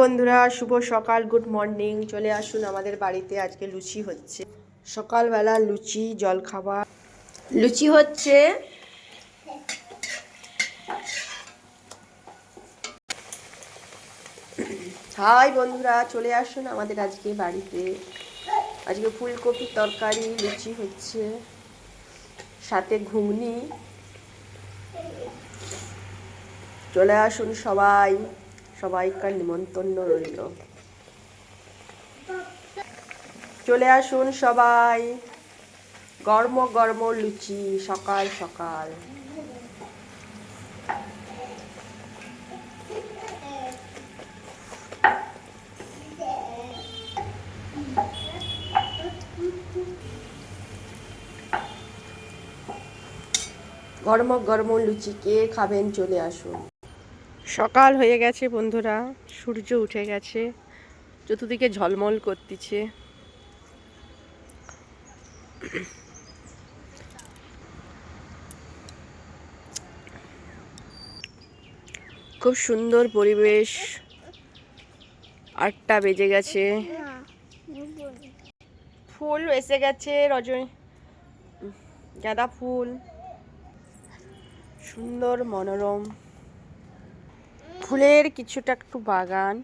বন্ধুরা, শুভ সকাল, good morning. চলে আসুন আমাদের বাড়িতে। আজকে লুচি হচ্ছে, সকালবেলা লুচি জলখাবার। লুচি হচ্ছে। হাই বন্ধুরা, চলে আসুন আমাদের আজকে বাড়িতে। আজকে ফুলকপির তরকারি, লুচি হচ্ছে, সাথে ঘুগনি। চলে আসুন সবাই, সবাইকার নিমন্ত্রণ রইল। চলে আসুন সবাই, গরম গরম লুচি সকাল সকাল। গরম গরম লুচি কে খাবেন চলে আসুন। সকাল হয়ে গেছে বন্ধুরা, সূর্য উঠে গেছে, চতুর্দিকে ঝলমল করতেছে। খুব সুন্দর পরিবেশ। 8টা বেজে গেছে। ফুল এসে গেছে, গাঁদা ফুল, সুন্দর মনোরম ফুলের কিছুটা একটু বাগান।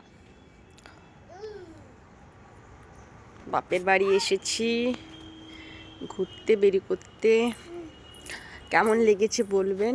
বাপের বাড়ি এসেছি ঘুরতে, বেরি করতে। কেমন লেগেছে বলবেন।